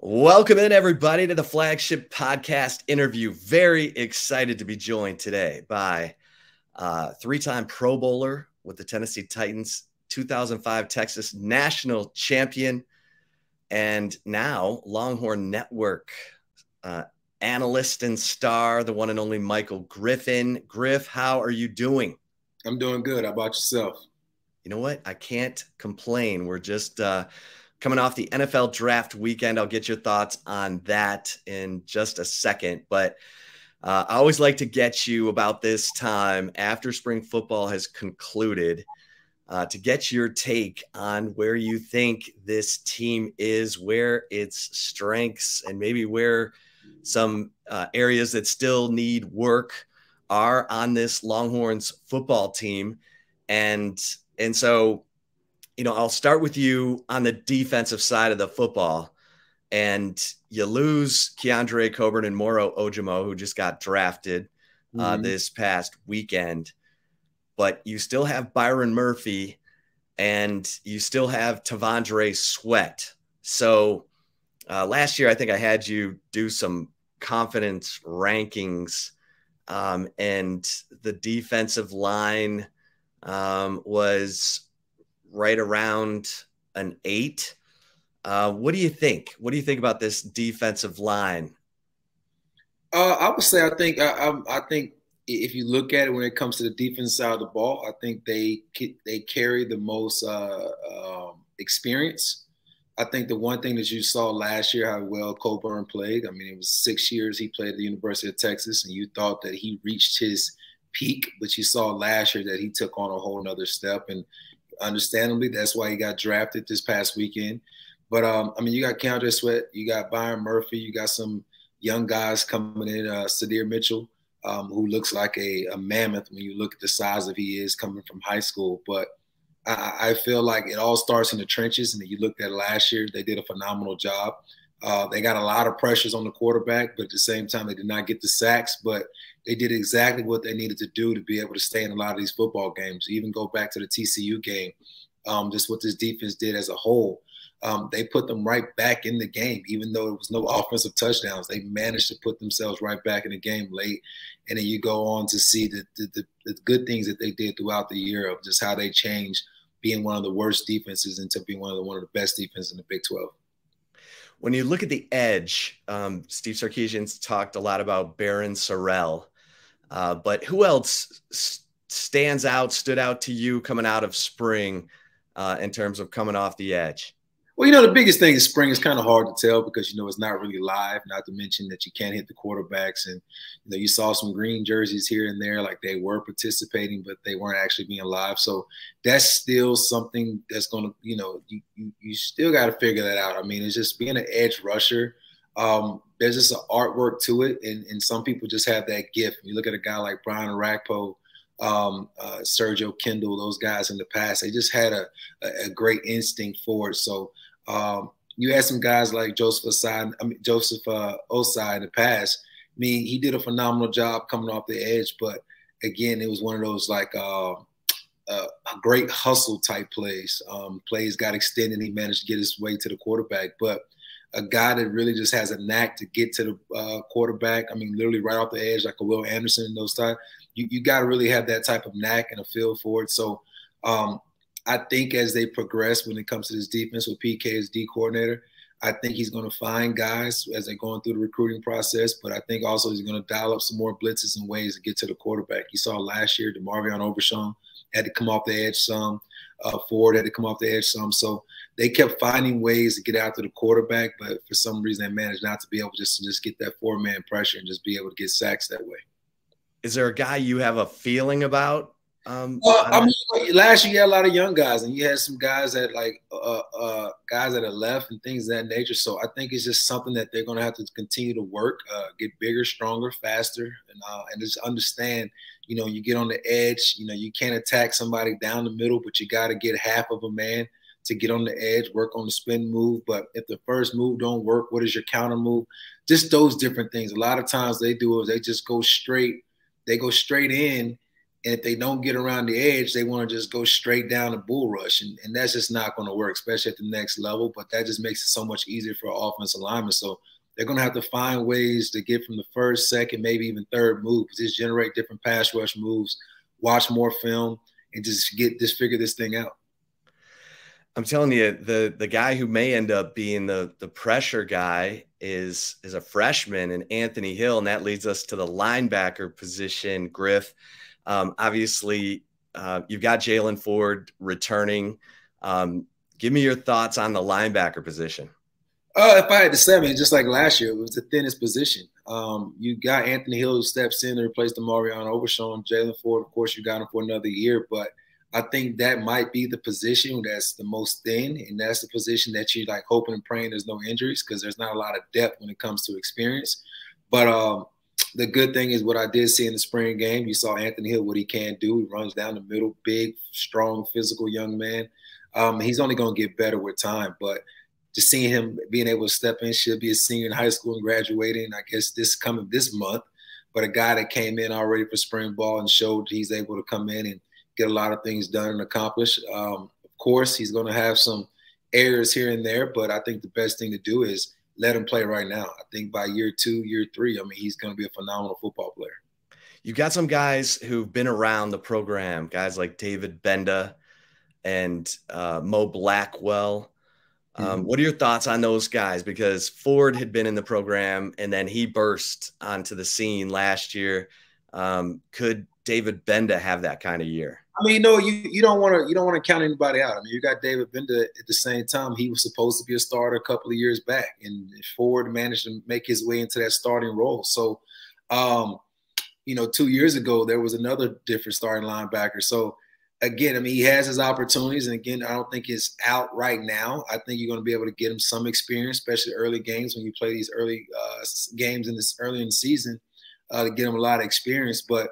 Welcome in, everybody, to the Flagship Podcast interview. Very excited to be joined today by three-time Pro Bowler with the Tennessee Titans, 2005 Texas National Champion, and now Longhorn Network analyst and star, the one and only Michael Griffin. Griff, how are you doing? I'm doing good. How about yourself? You know what? I can't complain. We're just coming off the NFL draft weekend. I'll get your thoughts on that in just a second. But I always like to get you about this time after spring football has concluded to get your take on where you think this team is, where its strengths and maybe where some areas that still need work are on this Longhorns football team. And so, I'll start with you on the defensive side of the football. And you lose Keandre Coburn and Moro Ojomo, who just got drafted this past weekend. But you still have Byron Murphy and you still have T'Vondre Sweat. So last year, I think I had you do some confidence rankings, and the defensive line was right around an 8. What do you think? What do you think about this defensive line? I would say I think if you look at it when it comes to the defense side of the ball, I think they carry the most experience. I think the one thing that you saw last year, how well Coburn played. I mean, it was 6 years he played at the University of Texas, and you thought that he reached his peak, but you saw last year that he took on a whole nother step. And understandably, that's why he got drafted this past weekend. But, I mean, you got Keandre Sweat, you got Byron Murphy, you got some young guys coming in, Sadir Mitchell, who looks like a mammoth when you look at the size of he is coming from high school. But I feel like it all starts in the trenches. And you looked at last year, they did a phenomenal job. They got a lot of pressures on the quarterback, but at the same time, they did not get the sacks. But they did exactly what they needed to do to be able to stay in a lot of these football games. Even go back to the TCU game, just what this defense did as a whole. They put them right back in the game, even though it was no offensive touchdowns. They managed to put themselves right back in the game late. And then you go on to see the good things that they did throughout the year of just how they changed being one of the worst defenses into being one of the best defenses in the Big 12. When you look at the edge, Steve Sarkisian's talked a lot about Barron Sorrell, but who else stood out to you coming out of spring in terms of coming off the edge? Well, the biggest thing is spring is kind of hard to tell because, it's not really live, not to mention that you can't hit the quarterbacks. And, you saw some green jerseys here and there, like they were participating, but they weren't actually being live. So that's still something that's going to, you still got to figure that out. I mean, it's just being an edge rusher. There's just an artwork to it. And some people just have that gift. You look at a guy like Brian Orakpo, Sergio Kendall, those guys in the past, they just had a great instinct for it. So you had some guys like Joseph Osai in the past. I mean, he did a phenomenal job coming off the edge, but again, it was one of those like a great hustle type plays. Plays got extended, he managed to get his way to the quarterback, but a guy that really just has a knack to get to the quarterback. I mean, literally right off the edge, like a Will Anderson and those types. You got to really have that type of knack and a feel for it. So I think as they progress when it comes to this defense with PK as D coordinator, I think he's going to find guys as they're going through the recruiting process. But I think also he's going to dial up some more blitzes and ways to get to the quarterback. You saw last year, DeMarvion Overshown had to come off the edge some. Ford had to come off the edge some. So they kept finding ways to get after the quarterback, but for some reason they managed not to be able to just get that 4-man pressure and just be able to get sacks that way. Is there a guy you have a feeling about? I mean, last year you had a lot of young guys, and you had some guys that guys that are left and things of that nature. So I think it's just something that they're going to have to continue to work, get bigger, stronger, faster, and just understand. You get on the edge. You can't attack somebody down the middle, but you got to get half of a man to get on the edge, work on the spin move. But if the first move don't work, what is your counter move? Just those different things. A lot of times they do is they just go straight. They go straight in, And if they don't get around the edge, they want to just go straight down the bull rush. And that's just not going to work, especially at the next level. But that just makes it so much easier for offensive linemen. So they're going to have to find ways to get from the first, second, maybe even third move, just generate different pass rush moves, watch more film, and just figure this thing out. I'm telling you, the guy who may end up being the pressure guy is a freshman in Anthony Hill, and that leads us to the linebacker position, Griff. Obviously, you've got Jaylan Ford returning. Give me your thoughts on the linebacker position. If I had to say, I mean, just like last year, it was the thinnest position. You got Anthony Hill who steps in to replace Marion Overshown. Jaylan Ford, of course, you got him for another year, but I think that might be the position that's the most thin, and that's the position that you're like hoping and praying there's no injuries, because there's not a lot of depth when it comes to experience. But the good thing is what I did see in the spring game, you saw Anthony Hill, what he can do. He runs down the middle, big, strong, physical young man. He's only going to get better with time, but just seeing him being able to step in, should be a senior in high school and graduating, I guess this month. But a guy that came in already for spring ball and showed he's able to come in and get a lot of things done and accomplish. Of course, he's going to have some errors here and there, but I think the best thing to do is let him play right now. I think by year 2, year 3, I mean, he's going to be a phenomenal football player. You've got some guys who've been around the program, guys like David Benda and Mo Blackwell. What are your thoughts on those guys? Because Ford had been in the program and then he burst onto the scene last year. Could David Benda have that kind of year? I mean, no, you don't want to count anybody out. I mean, you got David Benda at the same time. He was supposed to be a starter a couple of years back, and Ford managed to make his way into that starting role. So, 2 years ago, there was another different starting linebacker. So, again, I mean, he has his opportunities, and again, I don't think it's out right now. I think you're going to be able to get him some experience, especially early games when you play these early games early in the season to get him a lot of experience. But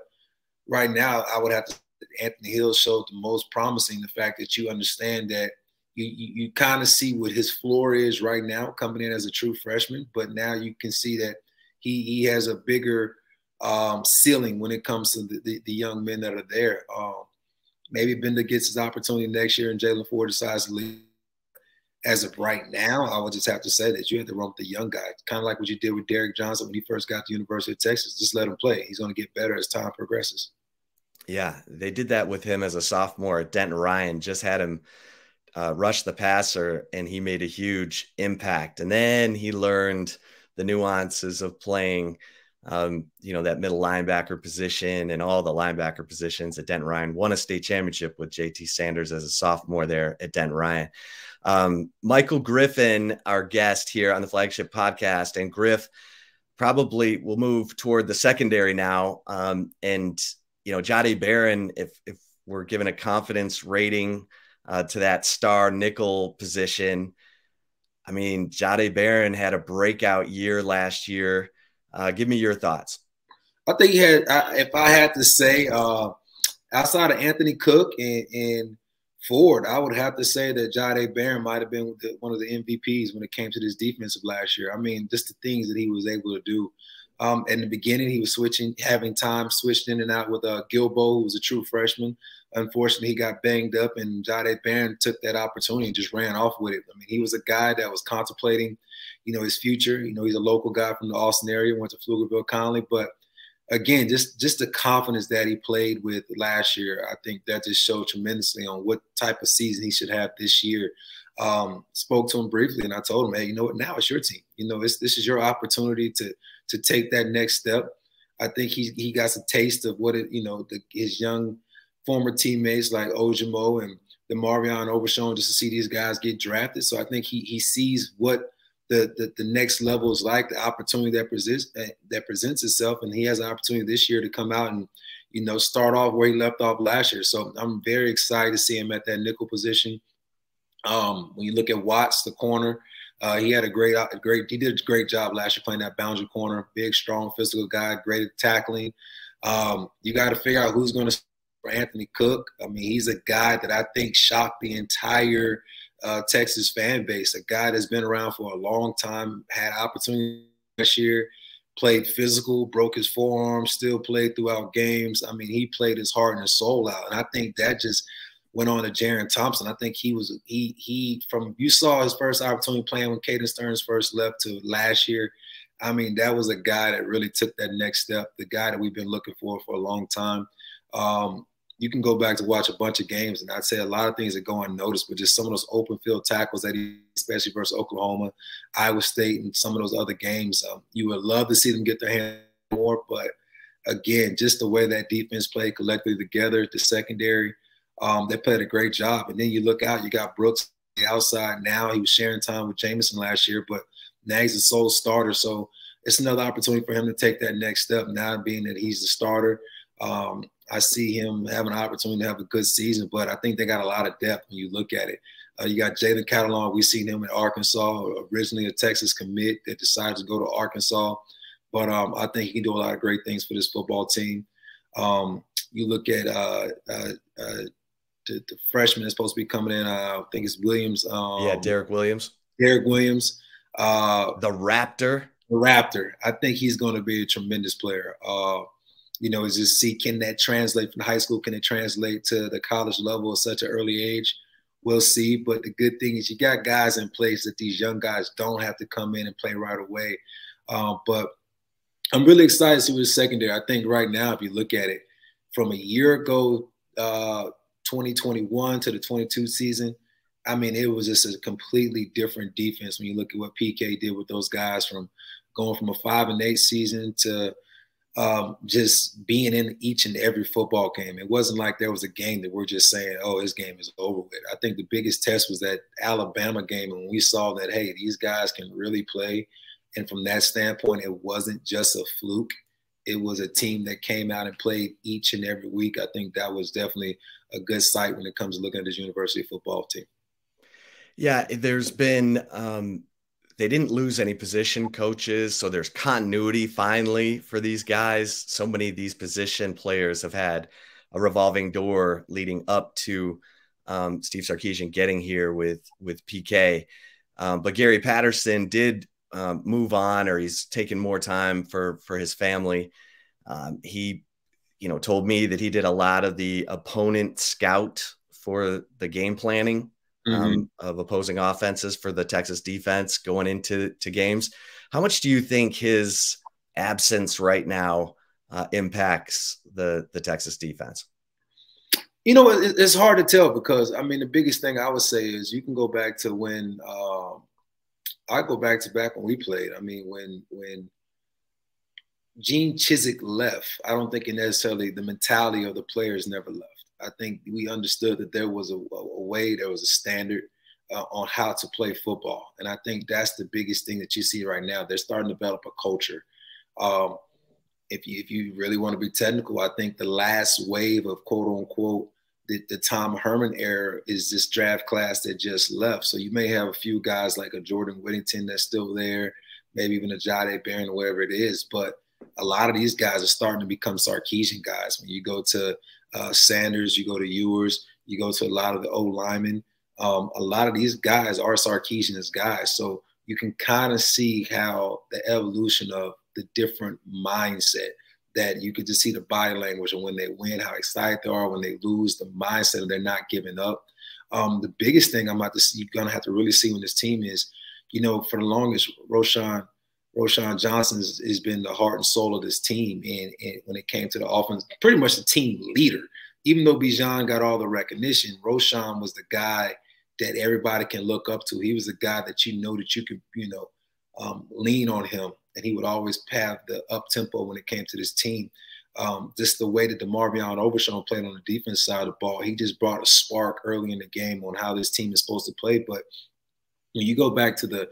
right now, I would have to. Anthony Hill showed the most promising, the fact that you understand that you kind of see what his floor is right now coming in as a true freshman, but now you can see that he has a bigger ceiling when it comes to the young men that are there. Maybe Benda gets his opportunity next year and Jaylan Ford decides to leave. As of right now, I would just have to say that you have to run with the young guy, kind of like what you did with Derek Johnson when he first got to the University of Texas. Just let him play. He's going to get better as time progresses. Yeah, they did that with him as a sophomore at Denton Ryan, just had him rush the passer, and he made a huge impact. And then he learned the nuances of playing, that middle linebacker position and all the linebacker positions at Denton Ryan. Won a state championship with JT Sanders as a sophomore there at Denton Ryan. Michael Griffin, our guest here on the Flagship Podcast, and Griff probably will move toward the secondary now. Jahdae Barron, if we're given a confidence rating to that star nickel position, I mean, Jahdae Barron had a breakout year last year. Give me your thoughts. I think he had, if I had to say, outside of Anthony Cook and Ford, I would have to say that Jahdae Barron might have been one of the MVPs when it came to this defensive last year. I mean, just the things that he was able to do. In the beginning, he was having time switched in and out with Gilbo, who was a true freshman. Unfortunately, he got banged up, and Jahdae Barron took that opportunity and just ran off with it. I mean, he was a guy that was contemplating, his future. He's a local guy from the Austin area, went to Pflugerville Conley. But again, just the confidence that he played with last year, I think that just showed tremendously on what type of season he should have this year. Spoke to him briefly, and I told him, hey, you know what? Now it's your team. This is your opportunity to take that next step. I think he got a taste of what his young former teammates like Ojimo and Marion Overshown, just to see these guys get drafted. So I think he sees what the next level is like, the opportunity that presents itself, and he has an opportunity this year to come out and start off where he left off last year. So I'm very excited to see him at that nickel position. When you look at Watts, the corner, he did a great job last year playing that boundary corner. Big, strong, physical guy, great at tackling. You got to figure out who's going to for Anthony Cook. I mean, he's a guy that I think shocked the entire Texas fan base. A guy that's been around for a long time, had opportunity this year, played physical, broke his forearm, still played throughout games. I mean, he played his heart and his soul out. And I think that just went on to Jaron Thompson. I think he from you saw his first opportunity playing when Caden Stearns first left to last year. I mean, that was a guy that really took that next step, the guy that we've been looking for a long time. You can go back to watch a bunch of games, and I'd say a lot of things that go unnoticed, but just some of those open field tackles that he, especially versus Oklahoma, Iowa State, and some of those other games, you would love to see them get their hand more. But again, just the way that defense played collectively together, the secondary, they played a great job. And then you look out, you got Brooks on the outside now. He was sharing time with Jameson last year, but now he's a sole starter. So it's another opportunity for him to take that next step now, being that he's the starter. I see him having an opportunity to have a good season, but I think they got a lot of depth when you look at it. You got Jalen Catalon. We've seen him at Arkansas, originally a Texas commit that decided to go to Arkansas. But I think he can do a lot of great things for this football team. You look at the freshman that's supposed to be coming in, I think it's Williams. Derek Williams. Derek Williams. The Raptor. The Raptor. I think he's going to be a tremendous player. Is just see, can that translate from high school? Can it translate to the college level at such an early age? We'll see. But the good thing is you got guys in place that these young guys don't have to come in and play right away. But I'm really excited to see with the secondary. I think right now, if you look at it from a year ago, 2021 to the 22 season, I mean, it was just a completely different defense when you look at what PK did with those guys, from going from a 5-8 season to just being in each and every football game. It wasn't like there was a game that we're just saying, oh, this game is over with. I think the biggest test was that Alabama game, and we saw that, hey, these guys can really play. And from that standpoint, it wasn't just a fluke. It was a team that came out and played each and every week. I think that was definitely a good sight when it comes to looking at this university football team. Yeah, there's been they didn't lose any position coaches, so there's continuity finally for these guys. So many of these position players have had a revolving door leading up to Steve Sarkisian getting here with PK. But Gary Patterson did move on, or he's taken more time for his family. He, told me that he did a lot of the opponent scout for the game planning of opposing offenses for the Texas defense going into games. How much do you think his absence right now impacts the Texas defense? It's hard to tell because, I mean, the biggest thing I would say is you can go back to when I go back to back when we played. I mean, when Gene Chizik left, I don't think necessarily the mentality of the players never left. I think we understood that there was a way, there was a standard on how to play football. And I think that's the biggest thing that you see right now. They're starting to develop a culture. If you really want to be technical, I think the last wave of quote unquote, the Tom Herman era is this draft class that just left. So you may have a few guys like a Jordan Whittington that's still there, maybe even a Jahdae Barron or whatever it is. But a lot of these guys are starting to become Sarkisian guys. When you go to Sanders, you go to Ewers, you go to a lot of the old linemen. A lot of these guys are Sarkisian's guys. So you can kind of see how the evolution of the different mindset, that you could just see the body language, and when they win, how excited they are. When they lose, the mindset of they're not giving up. The biggest thing you're going to have to really see when this team is, for the longest, Roschon Johnson has been the heart and soul of this team. And when it came to the offense, pretty much the team leader. Even though Bijan got all the recognition, Roschon was the guy that everybody can look up to. He was the guy that that you could, lean on him. And he would always have the up tempo when it came to this team. Just the way that DeMarvion Overshown played on the defense side of the ball, he just brought a spark early in the game on how this team is supposed to play. But when you go back to the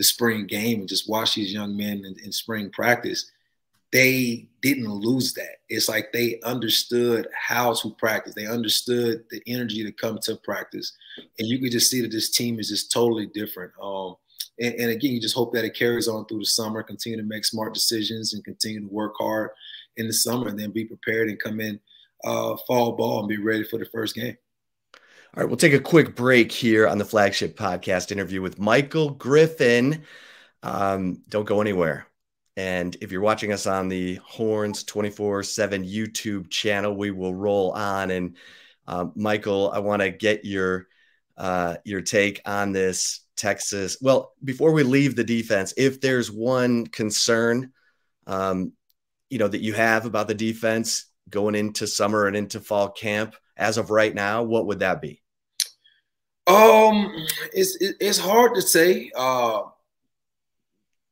spring game and just watch these young men in spring practice, they didn't lose that. It's like they understood how to practice. They understood the energy to come to practice. And you could just see that this team is just totally different. And again, you just hope that it carries on through the summer, continue to make smart decisions and continue to work hard in the summer, and then be prepared and come in fall ball and be ready for the first game. All right, we'll take a quick break here on the Flagship Podcast interview with Michael Griffin. Don't go anywhere. And if you're watching us on the Horns 24/7 YouTube channel, we will roll on. And Michael, I want to get your take on this Texas. Well, before we leave the defense, if there's one concern, that you have about the defense going into summer and into fall camp as of right now, what would that be? It's hard to say.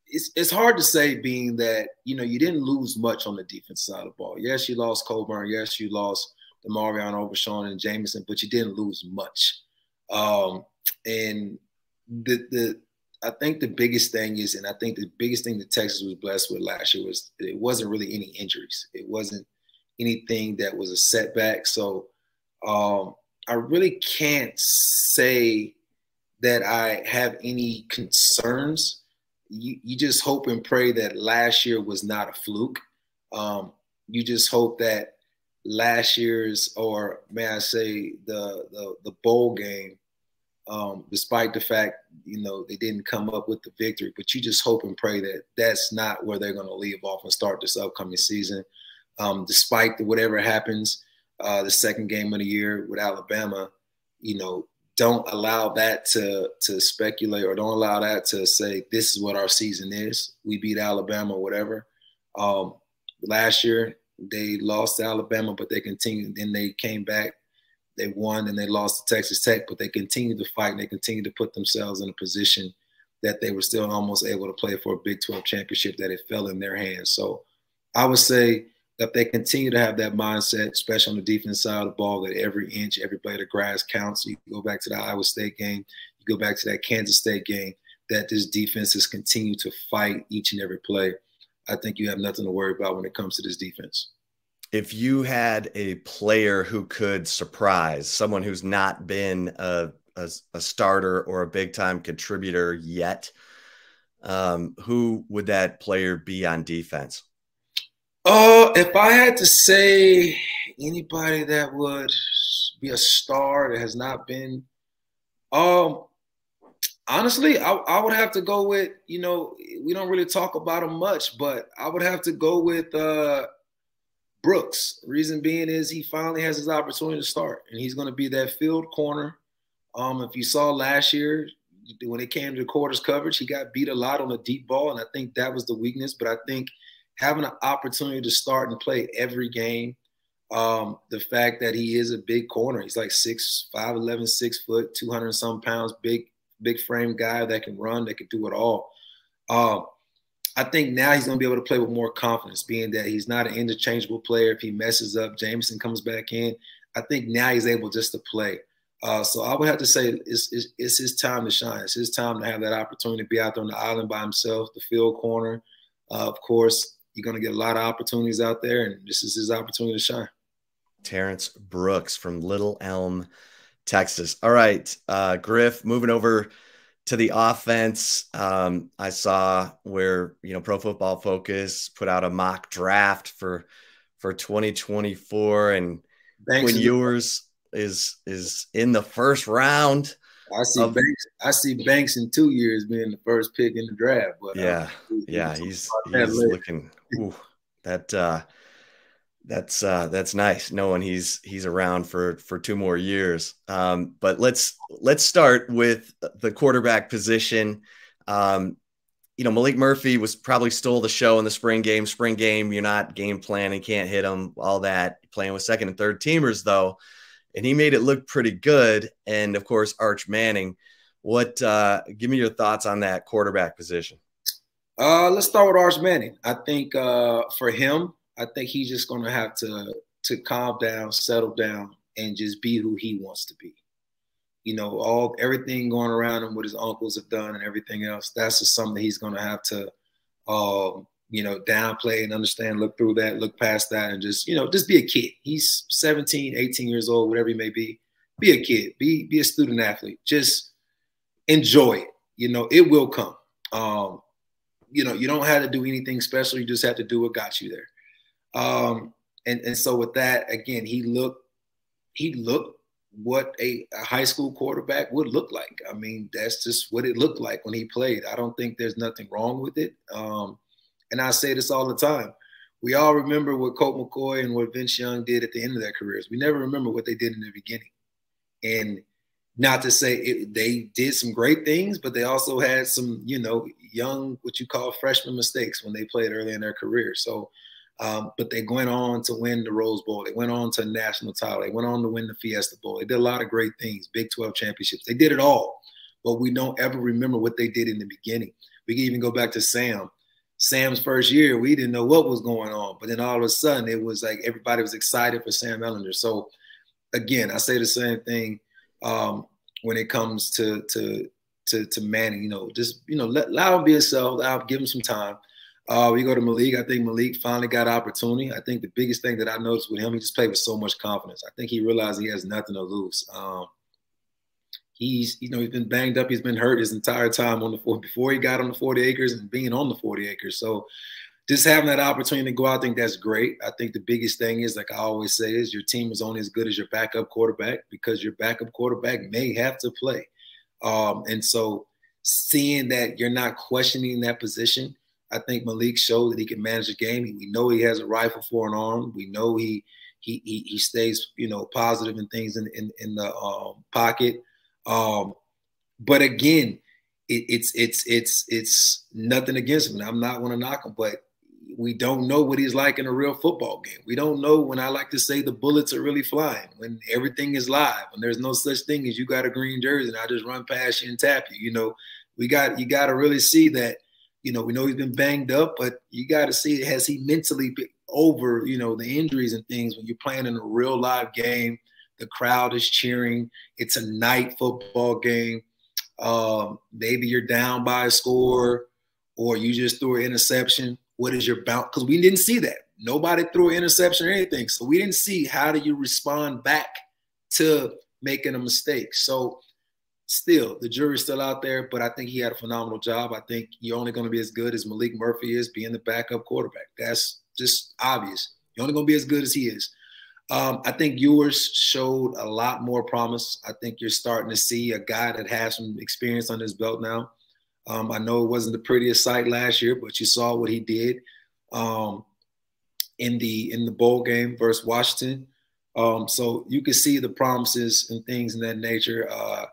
It's hard to say, being that you didn't lose much on the defense side of the ball. Yes, you lost Coburn. Yes, you lost DeMarvion Overshown and Jamison, but you didn't lose much. And I think the biggest thing is, and I think the biggest thing that Texas was blessed with last year was it wasn't really any injuries. It wasn't anything that was a setback. So I really can't say that I have any concerns. You just hope and pray that last year was not a fluke. You just hope that last year's, or may I say the bowl game, despite the fact, they didn't come up with the victory, but you just hope and pray that that's not where they're going to leave off and start this upcoming season. Despite whatever happens, the second game of the year with Alabama, don't allow that to speculate, or don't allow that to say this is what our season is. We beat Alabama or whatever. Last year they lost to Alabama, but they continued. Then they came back, they won, and they lost to Texas Tech, but they continued to fight and they continued to put themselves in a position that they were still almost able to play for a Big 12 championship, that it fell in their hands. So I would say that they continue to have that mindset, especially on the defense side of the ball, that every inch, every blade of grass counts. You go back to the Iowa State game, you go back to that Kansas State game, that this defense has continued to fight each and every play. I think you have nothing to worry about when it comes to this defense. If you had a player who could surprise, someone who's not been a starter or a big-time contributor yet, who would that player be on defense? If I had to say anybody that would be a star that has not been, honestly, I would have to go with, we don't really talk about him much, but I would have to go with Brooks. Reason being is he finally has his opportunity to start, and he's going to be that field corner. If you saw last year, when it came to the quarters coverage, he got beat a lot on the deep ball, and I think that was the weakness. But I think having an opportunity to start and play every game, the fact that he is a big corner, he's like 5'11", 6 foot, 200 and some pounds, big frame guy that can run, that can do it all. I think now he's going to be able to play with more confidence, being that he's not an interchangeable player. If he messes up, Jameson comes back in. I think now he's able just to play. So I would have to say it's his time to shine. It's his time to have that opportunity to be out there on the island by himself, the field corner. Of course, you're going to get a lot of opportunities out there, and this is his opportunity to shine. Terrence Brooks from Little Elm, Texas. All right, Griff, moving over to the offense. I saw where, Pro Football Focus put out a mock draft for 2024, and Quinn Ewers is in the first round. I see Banks in 2 years being the first pick in the draft. But he's looking. Ooh, that's nice knowing he's around for 2 more years. But let's start with the quarterback position. Malik Murphy probably stole the show in the spring game. Spring game, you're not game planning, can't hit him, all that. Playing with second and third teamers though, and he made it look pretty good. And of course, Arch Manning. Give me your thoughts on that quarterback position. Let's start with Arch Manning. I think for him, I think he's just going to have to calm down, settle down, and just be who he wants to be. Everything going around him, what his uncles have done and everything else, that's just something that he's going to have to, downplay and understand, look through that, look past that, and just be a kid. He's 17, 18 years old, whatever he may be. Be a kid. Be a student athlete. Just enjoy it. It will come. You don't have to do anything special. You just have to do what got you there. And so with that, again, he looked what a high school quarterback would look like. I mean, that's just what it looked like when he played. I don't think there's nothing wrong with it. And I say this all the time. We all remember what Colt McCoy and what Vince Young did at the end of their careers. We never remember what they did in the beginning. And not to say they did some great things, but they also had some, young, what you call freshman mistakes when they played early in their career. So, but they went on to win the Rose Bowl. They went on to a national title. They went on to win the Fiesta Bowl. They did a lot of great things, Big 12 championships. They did it all, but we don't ever remember what they did in the beginning. We can even go back to Sam. Sam's first year, we didn't know what was going on, but then all of a sudden it was like everybody was excited for Sam Ehlinger. So again, I say the same thing when it comes to Manning. Allow him be himself. Give him some time. We go to Malik. I think Malik finally got opportunity. I think the biggest thing that I noticed with him, he just played with so much confidence. I think he realized he has nothing to lose. He's been banged up. He's been hurt his entire time before he got on the 40 acres and being on the 40 acres. So just having that opportunity to go out, I think that's great. I think the biggest thing is, like I always say, is your team is only as good as your backup quarterback, because your backup quarterback may have to play. And so seeing that you're not questioning that position, I think Malik showed that he can manage the game. We know he has a rifle for an arm. We know he stays, positive and things in the pocket. But again, it's nothing against him. I'm not going to knock him, but we don't know what he's like in a real football game. We don't know when, I like to say, the bullets are really flying, when everything is live, when there's no such thing as you got a green jersey and I just run past you and tap you. You got to really see that. We know he's been banged up, but you got to see, has he mentally been over, the injuries and things when you're playing in a real live game. The crowd is cheering. It's a night football game. Maybe you're down by a score, or you just threw an interception. What is your bounce? Because we didn't see that. Nobody threw an interception or anything. So we didn't see how do you respond back to making a mistake. So still, the jury's still out there, but I think he had a phenomenal job. I think you're only going to be as good as Malik Murphy is being the backup quarterback. That's just obvious. You're only going to be as good as he is. I think Ewers showed a lot more promise. I think you're starting to see a guy that has some experience on his belt now. I know it wasn't the prettiest sight last year, but you saw what he did in the bowl game versus Washington. So you can see the promises and things in that nature. I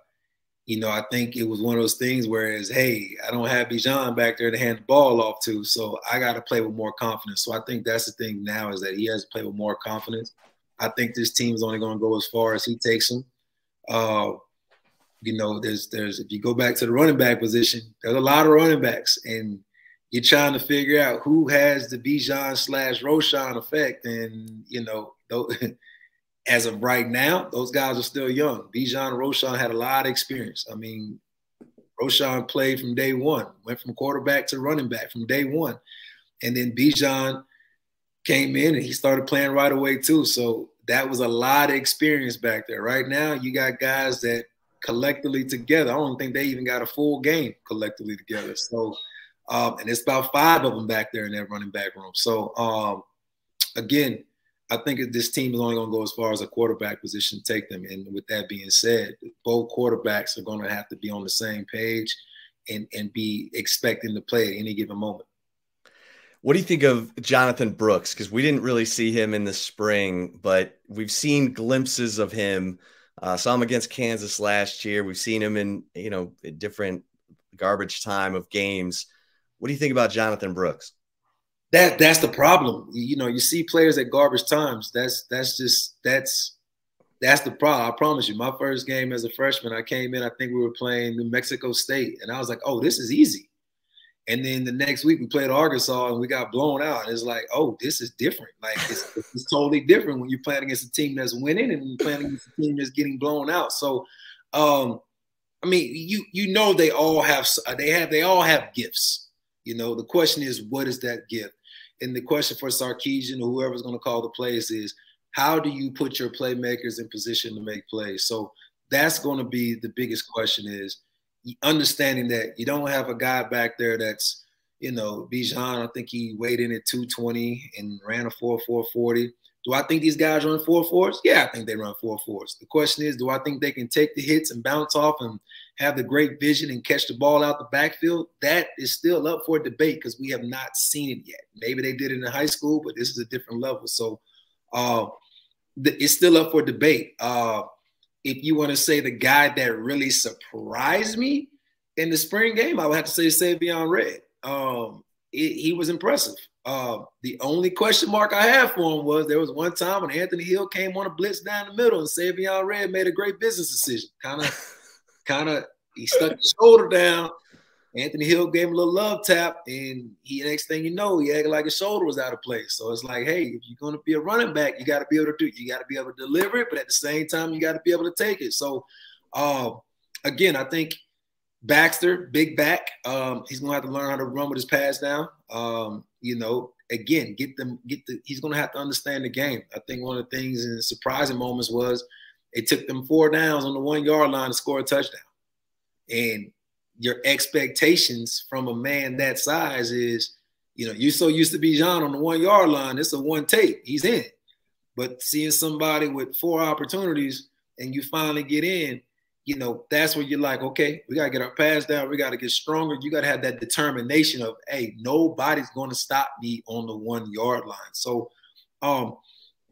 think it was one of those things where it's, hey, I don't have Bijan back there to hand the ball off to, so I got to play with more confidence. So I think that's the thing now, is that he has to play with more confidence. I think this team is only going to go as far as he takes them. There's if you go back to the running back position, there's a lot of running backs, and you're trying to figure out who has the Bijan/Roschon effect. And, as of right now, those guys are still young. Bijan and Roschon had a lot of experience. I mean, Roschon played from day one, went from quarterback to running back from day one. And then Bijan came in and he started playing right away too. So that was a lot of experience back there. Right now, you got guys that collectively together, I don't think they even got a full game collectively together. So, and it's about 5 of them back there in that running back room. So, again, I think this team is only going to go as far as a quarterback position take them. And with that being said, both quarterbacks are going to have to be on the same page and be expecting to play at any given moment. What do you think of Jonathan Brooks? Because we didn't really see him in the spring, but we've seen glimpses of him. Saw him against Kansas last year. We've seen him in, a different garbage time of games. What do you think about Jonathan Brooks? That's the problem. You see players at garbage times. That's the problem. I promise you. My first game as a freshman, I came in, I think we were playing New Mexico State, and I was like, oh, this is easy. And then the next week we played Arkansas and we got blown out. And it's like, oh, this is different. Like it's totally different when you're playing against a team that's winning and playing against a team that's getting blown out. So, I mean, they all have gifts. The question is, what is that gift? And the question for Sarkisian or whoever's going to call the plays is, how do you put your playmakers in position to make plays? So that's going to be the biggest question, is understanding that you don't have a guy back there that's, Bijan, I think he weighed in at 220 and ran a 4.40. Do I think these guys run 4.4s? Yeah, I think they run 4.4s. The question is, do I think they can take the hits and bounce off and have the great vision and catch the ball out the backfield? That is still up for debate because we have not seen it yet. Maybe they did it in high school, but this is a different level. So it's still up for debate. If you want to say the guy that really surprised me in the spring game, I would have to say Savion Red. He was impressive. The only question mark I had for him was there was one time when Anthony Hill came on a blitz down the middle and Savion Red made a great business decision. He stuck his shoulder down. Anthony Hill gave him a little love tap, and next thing you know, he acted like his shoulder was out of place. So it's like, hey, if you're going to be a running back, you got to be able to do it. You got to be able to deliver it, but at the same time, you got to be able to take it. So, again, I think Baxter, big back, he's going to have to learn how to run with his pass down. Again, he's going to have to understand the game. I think one of the things in the surprising moments was it took them 4 downs on the 1 yard line to score a touchdown. And your expectations from a man that size is, you're so used to Bijan on the 1 yard line, it's a one take, he's in. But seeing somebody with 4 opportunities and you finally get in, that's where you're like, okay, we got to get our pass down. We got to get stronger. You got to have that determination of, hey, nobody's going to stop me on the 1 yard line. So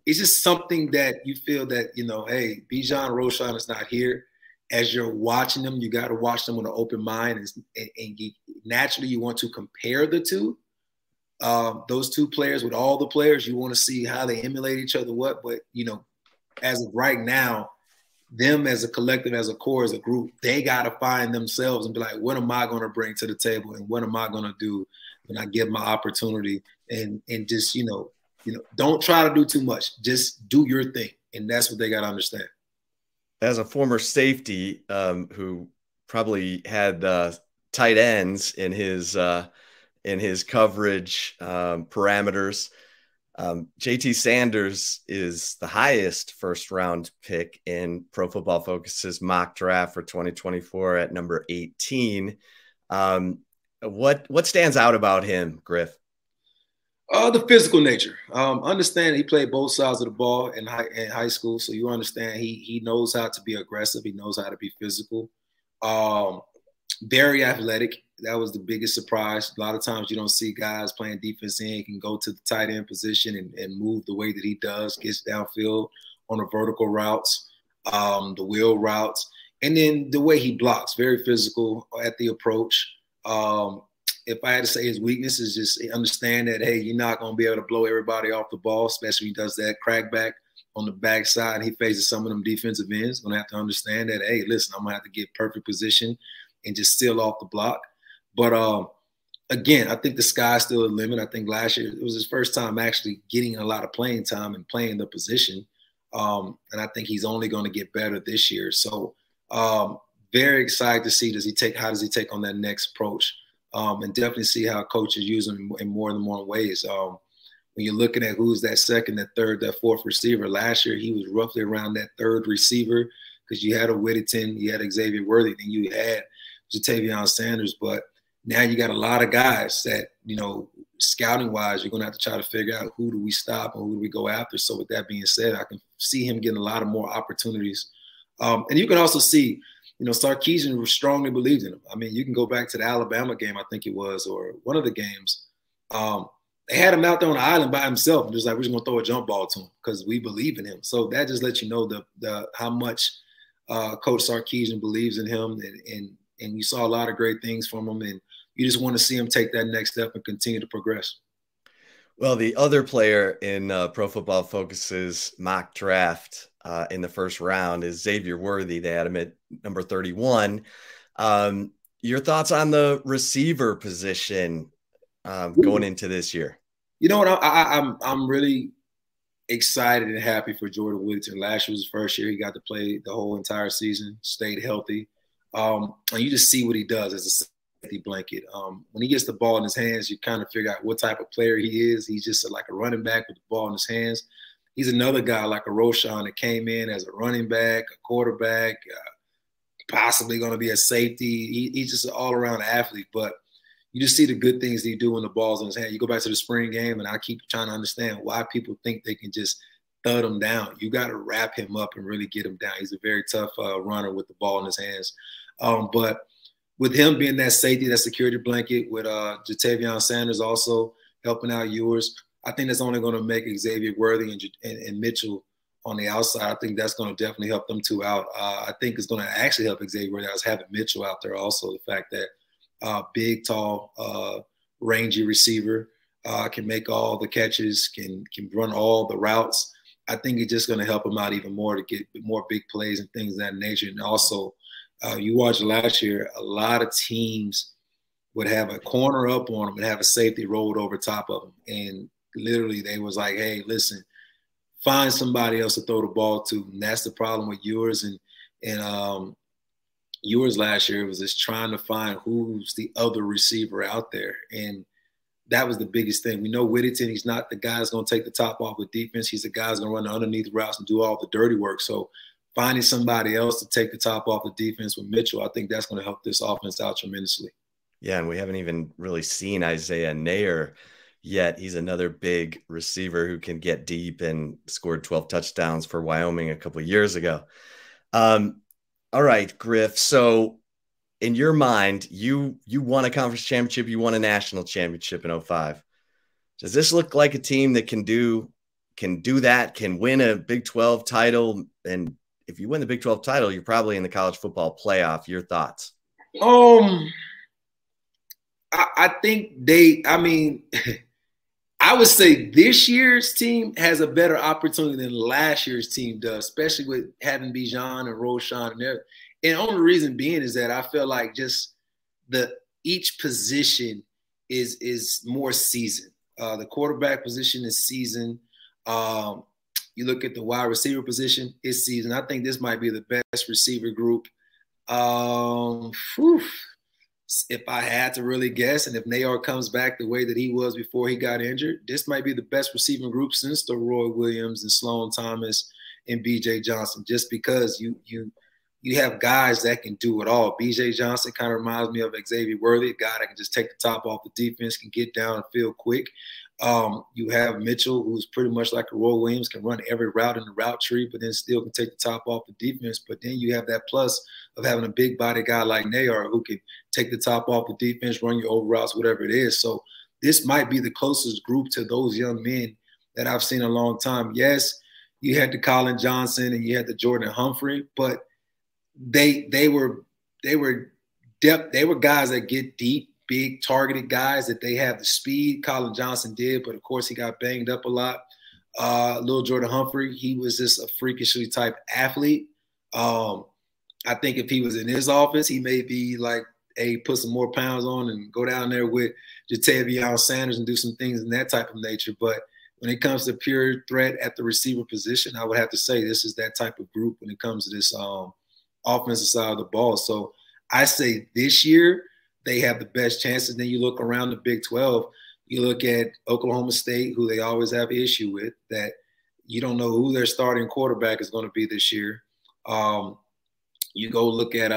it's just something that you feel that, hey, Bijan Roschon is not here. As you're watching them, you got to watch them with an open mind. And naturally, you want to compare the two. Those 2 players with all the players, you want to see how they emulate each other, But, as of right now, them as a collective, as a core, as a group, they got to find themselves and be like, what am I going to bring to the table? And what am I going to do when I get my opportunity? And just, don't try to do too much. Just do your thing. And that's what they got to understand. As a former safety who probably had tight ends in his coverage parameters, JT Sanders is the highest first-round pick in Pro Football Focus's mock draft for 2024 at number 18. What stands out about him, Griff? The physical nature. Understand he played both sides of the ball in high school, so you understand he knows how to be aggressive. He knows how to be physical. Very athletic. That was the biggest surprise. A lot of times you don't see guys playing defense end can go to the tight end position and move the way that he does, gets downfield on the vertical routes, the wheel routes, and then the way he blocks, very physical at the approach. If I had to say his weakness is just understand that, hey, you're not going to be able to blow everybody off the ball, especially when he does that crackback on the backside. He faces some of them defensive ends. Going to have to understand that, hey, listen, I'm going to have to get perfect position and just steal off the block. But, again, I think the sky's still the limit. I think last year it was his first time actually getting a lot of playing time and playing the position. And I think he's only going to get better this year. So very excited to see how does he take on that next approach. And definitely see how coaches use him in more and more ways. When you're looking at who's that second, that third, that fourth receiver, last year he was roughly around that third receiver because you had a Whittington, you had Xavier Worthy, then you had Jatavion Sanders. But now you got a lot of guys that, scouting-wise, you're going to have to try to figure out who do we stop and who do we go after. So with that being said, I can see him getting a lot of more opportunities. And you can also see – Sarkisian strongly believed in him. I mean, you can go back to the Alabama game, I think it was, or one of the games. They had him out there on the island by himself. And just like, we're just going to throw a jump ball to him because we believe in him. So that just lets you know how much Coach Sarkisian believes in him. And you saw a lot of great things from him. And you just want to see him take that next step and continue to progress. Well, the other player in Pro Football Focus's mock draft in the first round is Xavier Worthy. They had him at number 31. Your thoughts on the receiver position going into this year? You know what? I'm really excited and happy for Jordan Whittington. Last year was his first year. He got to play the whole entire season, stayed healthy. And you just see what he does as a safety blanket. When he gets the ball in his hands, you kind of figure out what type of player he is. He's just like a running back with the ball in his hands. He's another guy like a Roschon that came in as a running back, a quarterback, possibly going to be a safety. He's just an all-around athlete. But you just see the good things he do when the ball's in his hand. You go back to the spring game, and I keep trying to understand why people think they can just thud him down. You got to wrap him up and really get him down. He's a very tough runner with the ball in his hands. But with him being that safety, that security blanket, with Ja'Tavion Sanders also helping out Ewers, I think that's only going to make Xavier Worthy and Mitchell on the outside. I think that's going to definitely help them two out. I think it's going to actually help Xavier Worthy. I was having Mitchell out there also. The fact that big, tall, rangy receiver can make all the catches, can run all the routes. I think it's just going to help him out even more to get more big plays and things of that nature. And also, you watched last year, a lot of teams would have a corner up on them and have a safety rolled over top of them. And literally they was like, hey, listen, find somebody else to throw the ball to. And that's the problem with Ewers. And Ewers last year was just trying to find who's the other receiver out there. And that was the biggest thing. We know Whittington, he's not the guy that's going to take the top off with defense. He's the guy that's going to run the underneath routes and do all the dirty work. So finding somebody else to take the top off the defense with Mitchell, I think that's going to help this offense out tremendously. Yeah, and we haven't even really seen Isaiah Neyor yet. He's another big receiver who can get deep and scored 12 touchdowns for Wyoming a couple of years ago. All right, Griff. So in your mind, you won a conference championship, you won a national championship in 2005. Does this look like a team that can do that, can win a Big 12 title? And if you win the Big 12 title, you're probably in the college football playoff. Your thoughts? I think I would say this year's team has a better opportunity than last year's team does, especially with having Bijan and Roschon and everything. And the only reason being is that I feel like just each position is more seasoned. The quarterback position is seasoned. You look at the wide receiver position, it's seasoned. I think this might be the best receiver group. If I had to really guess, and if Neyor comes back the way that he was before he got injured, this might be the best receiving group since the Roy Williams and Sloan Thomas and B.J. Johnson, just because you have guys that can do it all. B.J. Johnson kind of reminds me of Xavier Worthy, a guy that can just take the top off the defense, can get down and feel quick. You have Mitchell, who's pretty much like a Roy Williams, can run every route in the route tree, but then still can take the top off the defense. But then you have that plus of having a big body guy like Neyor who can take the top off the defense, run your over routes, whatever it is. So this might be the closest group to those young men that I've seen in a long time. Yes, you had the Colin Johnson and you had the Jordan Humphrey, but they were guys that get deep, big targeted guys, that they have the speed. Colin Johnson did, but of course he got banged up a lot. Little Jordan Humphrey, he was just a freakishly type athlete. I think if he was in his office, he may be like, hey, put some more pounds on and go down there with Ja'Tavion Sanders and do some things in that type of nature. But when it comes to pure threat at the receiver position, I would have to say this is that type of group when it comes to this offensive side of the ball. So I say this year they have the best chances. Then you look around the Big 12, you look at Oklahoma State, who they always have an issue with, that you don't know who their starting quarterback is going to be this year. You go look at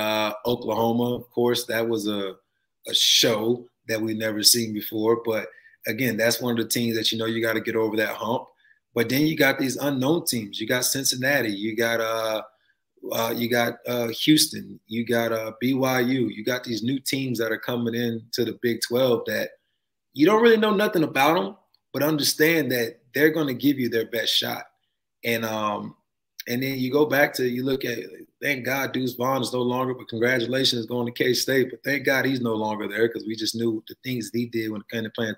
Oklahoma, of course, that was a show that we've never seen before. But again, that's one of the teams that you got to get over that hump. But then you got these unknown teams. You got Cincinnati. You got Houston. You got BYU. You got these new teams that are coming into the Big 12 that you don't really know nothing about them, but understand that they're going to give you their best shot. And then you go back to, you look at, thank God Deuce Vaughn is no longer, but congratulations going to K-State. But thank God he's no longer there, because we just knew the things that he did when it came to playing.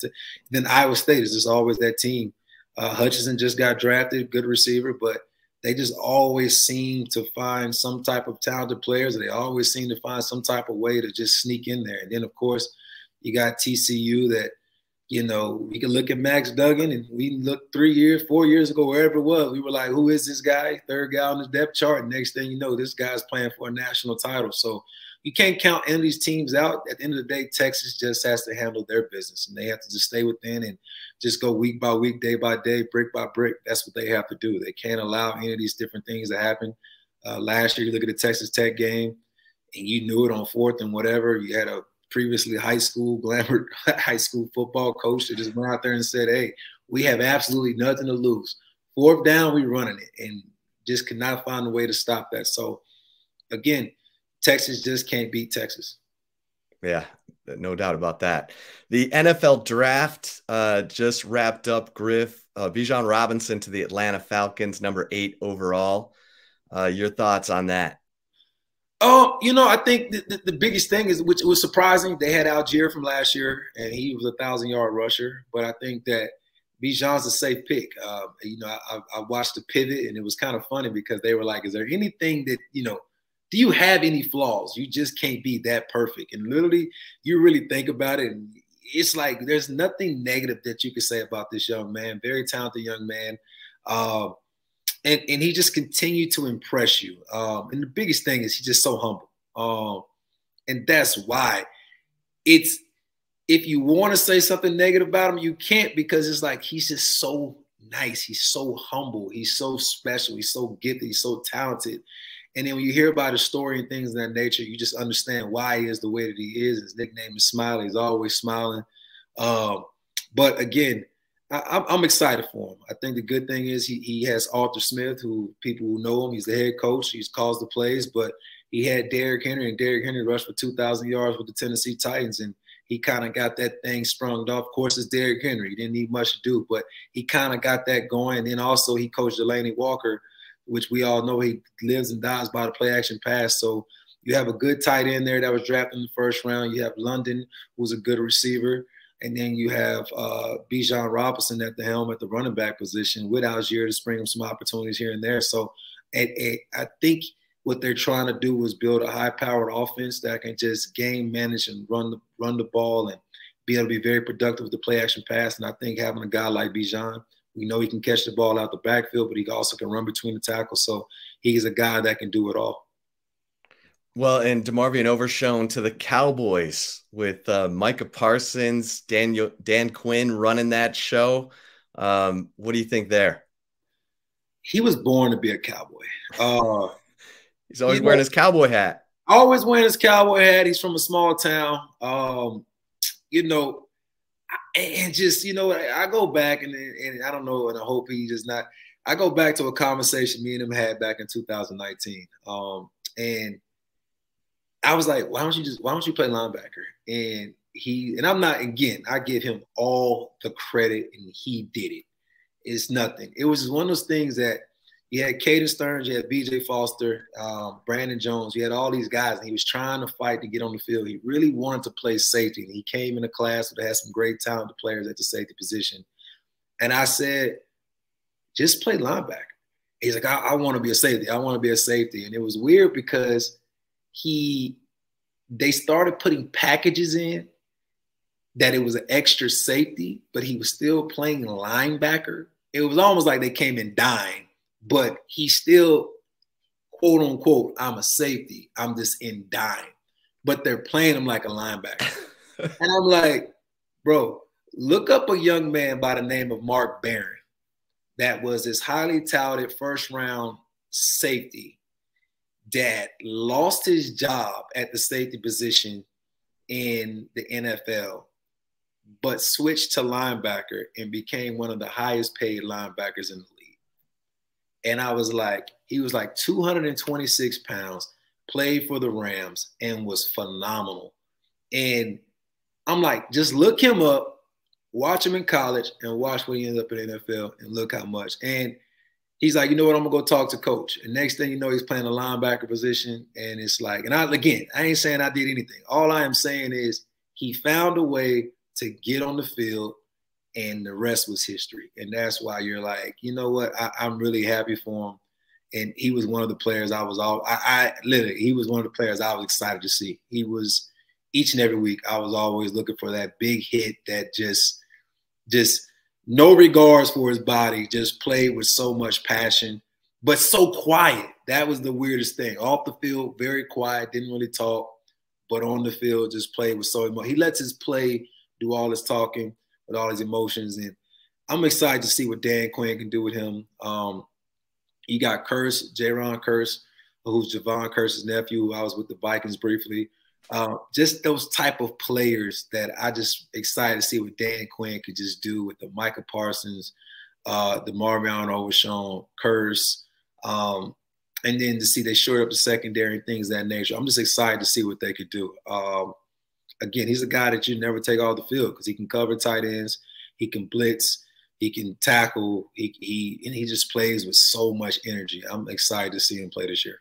Then Iowa State is just always that team. Hutchinson just got drafted, good receiver, but they just always seem to find some type of talented players. They always seem to find some type of way to just sneak in there. And then, of course, you got TCU that, we can look at Max Duggan, and we looked 3 years, 4 years ago, wherever it was, we were like, who is this guy? Third guy on the depth chart. And next thing you know, this guy's playing for a national title. So you can't count any of these teams out. At the end of the day, Texas just has to handle their business, and they have to just stay within and just go week by week, day by day, brick by brick. That's what they have to do. They can't allow any of these different things to happen. Last year, you look at the Texas Tech game, and you knew it on fourth and whatever. You had a previously high school football coach that just went out there and said, hey, we have absolutely nothing to lose. 4th down, we running it, and just could not find a way to stop that. So again, Texas just can't beat Texas. Yeah, no doubt about that. The NFL draft just wrapped up, Griff. Bijan Robinson to the Atlanta Falcons, number 8 overall. Your thoughts on that? Oh, I think the biggest thing is, which was surprising, they had Algier from last year, and he was a 1,000-yard rusher. But I think that Bijan's a safe pick. I watched the pivot, and it was kind of funny because they were like, is there anything that, do you have any flaws? You just can't be that perfect. And literally, you really think about it, and it's like there's nothing negative that you could say about this young man. Very talented young man. And he just continued to impress you. And the biggest thing is he's just so humble. And that's why if you want to say something negative about him, you can't, because it's like he's just so nice. He's so humble. He's so special. He's so gifted. He's so talented. And then when you hear about his story and things of that nature, you just understand why he is the way that he is. His nickname is Smiley. He's always smiling. But again, I'm excited for him. I think the good thing is he has Arthur Smith, who people who know him, he's the head coach. He's calls the plays, but he had Derrick Henry, and Derrick Henry rushed for 2,000 yards with the Tennessee Titans, and he kind of got that thing sprung off. Of course, it's Derrick Henry. He didn't need much to do, but he kind of got that going. And then also he coached Delanie Walker, which we all know he lives and dies by the play-action pass. So you have a good tight end there that was drafted in the 1st round. You have London, who's a good receiver. And then you have Bijan Robinson at the helm at the running back position with Algier to spring him some opportunities here and there. So I think what they're trying to do is build a high-powered offense that can just game manage and run the ball and be able to be very productive with the play-action pass. And I think having a guy like Bijan, we know he can catch the ball out the backfield, but he also can run between the tackles. So he's a guy that can do it all. Well, and DeMarvion Overshown to the Cowboys with Micah Parsons, Dan Quinn running that show. What do you think there? He was born to be a Cowboy. He's always wearing his cowboy hat. Always wearing his cowboy hat. He's from a small town. And just, I go back and I don't know, and I hope he does not. I go back to a conversation me and him had back in 2019. And I was like, why don't you play linebacker? And I'm not, again, I give him all the credit, and he did it. It's nothing. It was just one of those things that you had Caden Stearns, you had BJ Foster, Brandon Jones, you had all these guys, and he was trying to fight to get on the field. He really wanted to play safety, and he came in a class that had some great talented players at the safety position. And I said, just play linebacker. He's like, I want to be a safety. I want to be a safety. And it was weird because they started putting packages in that it was an extra safety, but he was still playing linebacker. It was almost like they came in dying, but he still, quote unquote, I'm a safety. I'm just in dying. But they're playing him like a linebacker. And I'm like, bro, look up a young man by the name of Mark Barron that was this highly touted 1st-round safety that lost his job at the safety position in the NFL, but switched to linebacker and became one of the highest paid linebackers in the league. And I was like, he was like 226 pounds, played for the Rams, and was phenomenal. And I'm like, just look him up, watch him in college, and watch when he ended up in the NFL, and look how much. And he's like, you know what, I'm going to go talk to coach. And next thing you know, he's playing a linebacker position. And it's like, and I ain't saying I did anything. All I am saying is he found a way to get on the field, and the rest was history. And that's why you're like, you know what, I'm really happy for him. And he was one of the players he was one of the players I was excited to see. He was, each and every week, I was always looking for that big hit that just no regards for his body, just played with so much passion, but so quiet. That was the weirdest thing. Off the field, very quiet, didn't really talk, but on the field, just played with so much. He lets his play do all his talking with all his emotions, and I'm excited to see what Dan Quinn can do with him. You got Jaron Kearse, who's Javon Kearse's nephew, who I was with the Vikings briefly. Just those type of players that I just excited to see what Dan Quinn could just do with the Micah Parsons, the Marvion Overshown curse. And then to see they short up the secondary and things of that nature. I'm just excited to see what they could do. Again, he's a guy that you never take off the field because he can cover tight ends, he can blitz, he can tackle, he just plays with so much energy. I'm excited to see him play this year.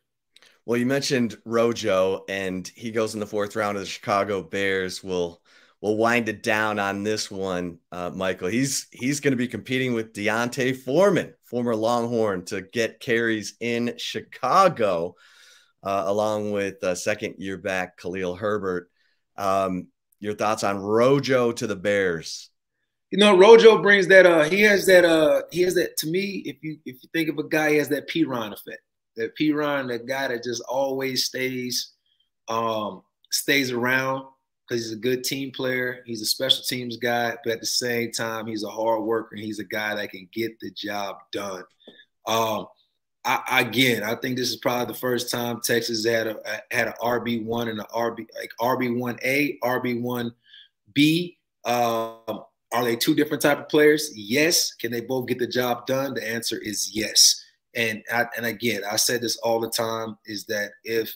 Well, you mentioned Rojo, and he goes in the 4th round of the Chicago Bears. We'll wind it down on this one, Michael. He's going to be competing with D'Onta Foreman, former Longhorn, to get carries in Chicago, along with second-year back Khalil Herbert. Your thoughts on Rojo to the Bears? You know, Rojo brings that. He has that. To me, if you think of a guy, he has that Perine effect. That Perine, that guy that just always stays around because he's a good team player. He's a special teams guy, but at the same time, he's a hard worker. And he's a guy that can get the job done. I think this is probably the first time Texas had an RB1 and an RB1A, RB1B. Are they two different type of players? Yes. Can they both get the job done? The answer is yes. And again, I said this all the time, is that if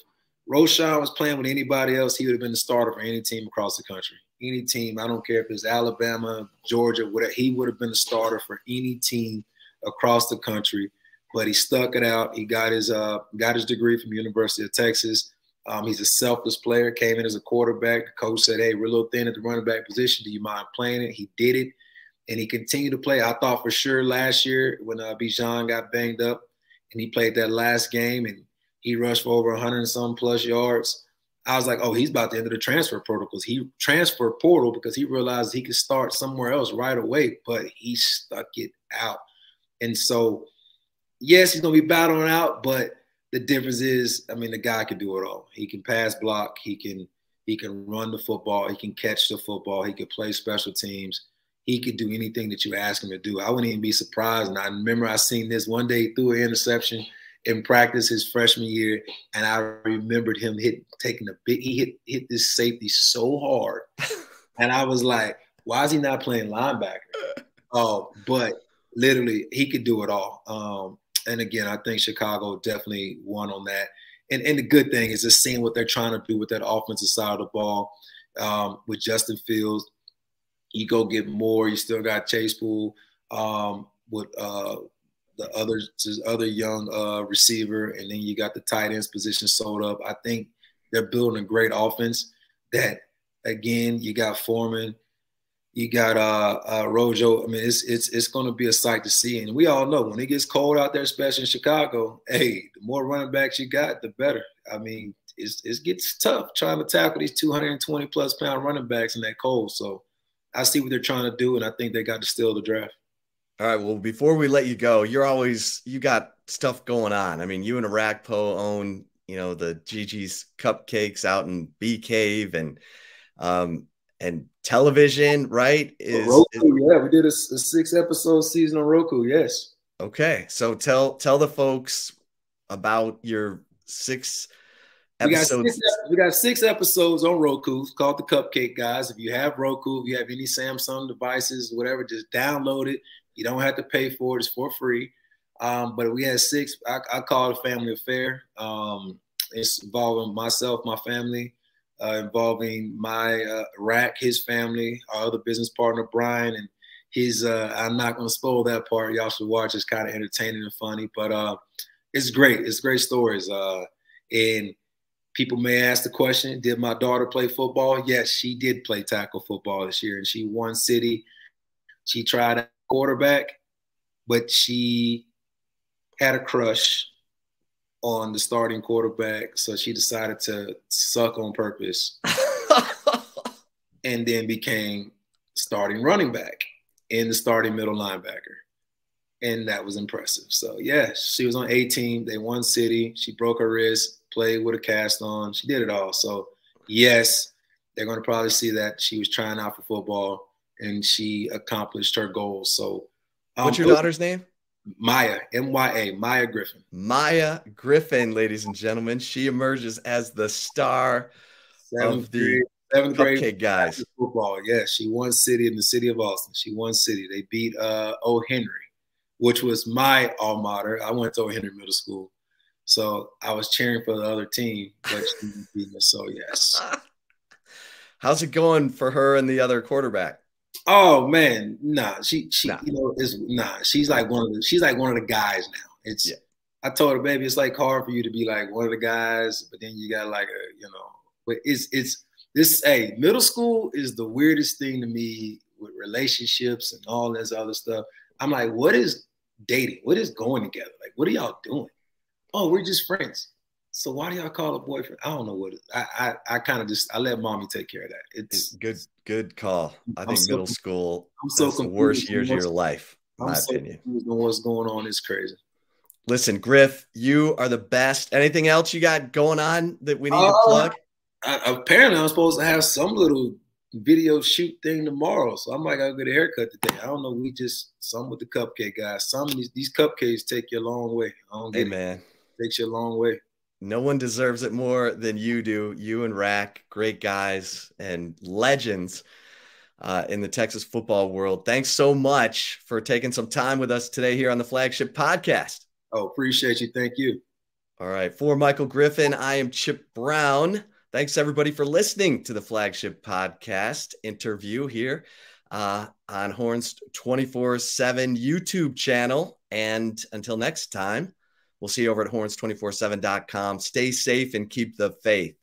Roschon was playing with anybody else, he would have been the starter for any team across the country. Any team, I don't care if it's Alabama, Georgia, whatever, he would have been the starter for any team across the country. But he stuck it out. He got his degree from University of Texas. He's a selfless player, came in as a quarterback. The coach said, hey, we're a little thin at the running back position. Do you mind playing it? He did it, and he continued to play. I thought for sure last year when Bijan got banged up and he played that last game and he rushed for over 100 and some plus yards, I was like, oh, he's about to enter the transfer portal because he transferred portal because he realized he could start somewhere else right away, but he stuck it out. And so, yes, he's going to be battling out, but the difference is, I mean, the guy can do it all. He can pass block. He can run the football. He can catch the football. He can play special teams. He could do anything that you ask him to do. I wouldn't even be surprised. And I remember I seen this one day, he threw an interception in practice his freshman year, and I remembered him hit this safety so hard. And I was like, why is he not playing linebacker? But literally, he could do it all. And again, I think Chicago definitely won on that. And the good thing is just seeing what they're trying to do with that offensive side of the ball with Justin Fields. You go get more. You still got Chase Poole with the other young receiver, and then you got the tight ends position sold up. I think they're building a great offense. That again, you got Foreman, you got Rojo. I mean, it's going to be a sight to see. And we all know when it gets cold out there, especially in Chicago, hey, the more running backs you got, the better. I mean, it gets tough trying to tackle these 220-plus pound running backs in that cold. So I see what they're trying to do, and I think they got to steal the draft. All right. Well, before we let you go, you got stuff going on. I mean, you and Arakpo own, the Gigi's Cupcakes out in Bee Cave and television, right? Yeah, we did a 6-episode season on Roku. Yes. Okay. So tell the folks about your 6 episodes. We got 6 episodes on Roku. It's called The Cupcake Guys. If you have Roku, if you have any Samsung devices, whatever, just download it. You don't have to pay for it. It's for free. But we had 6. I call it a family affair. It's involving myself, my family, involving my Rack, his family, our other business partner, Brian, and his I'm not going to spoil that part. Y'all should watch. It's kind of entertaining and funny. But it's great. It's great stories. And people may ask the question, did my daughter play football? Yes, she did play tackle football this year, and she won city. She tried quarterback, but she had a crush on the starting quarterback, so she decided to suck on purpose and then became starting running back and the starting middle linebacker. And that was impressive. So, yeah, she was on A team. They won city. She broke her wrist, played with a cast on. She did it all. So, yes, they're going to probably see that she was trying out for football and she accomplished her goals. So, what's your daughter's name? Maya, M-Y-A, Maya Griffin. Maya Griffin, ladies and gentlemen. She emerges as the star of the Cupcake Guys. Football. Yeah, she won city in the city of Austin. She won city. They beat O. Henry. which was my alma mater. I went to O'Henry Middle School. So I was cheering for the other team, but she didn't beat us, so yes. How's it going for her and the other quarterback? Oh man, she Nah. she's like one of the guys now. It's I told her, baby, it's like hard for you to be like one of the guys, but then you got like but it's this middle school is the weirdest thing to me with relationships and all this other stuff. I'm like, what is dating? What is going together? Like, what are y'all doing? Oh, we're just friends. So why do y'all call a boyfriend? I don't know what it is. I kind of I let mommy take care of that. It's good call. I think middle school is the worst years of your life, in my opinion. What's going on is crazy. Listen, Griff, you are the best. Anything else you got going on that we need to plug? Apparently, I'm supposed to have some little video shoot thing tomorrow, so I might gotta get a haircut today. I don't know. We just some with the cupcake guys. Some of these cupcakes take you a long way. I don't get man. It takes you a long way. No one deserves it more than you do. You and Rack, great guys and legends in the Texas football world. Thanks so much for taking some time with us today here on the Flagship Podcast. Oh, appreciate you. Thank you. All right. For Michael Griffin, I am Chip Brown. Thanks, everybody, for listening to the Flagship Podcast interview here on Horns 24/7 YouTube channel. And until next time, we'll see you over at horns247.com. Stay safe and keep the faith.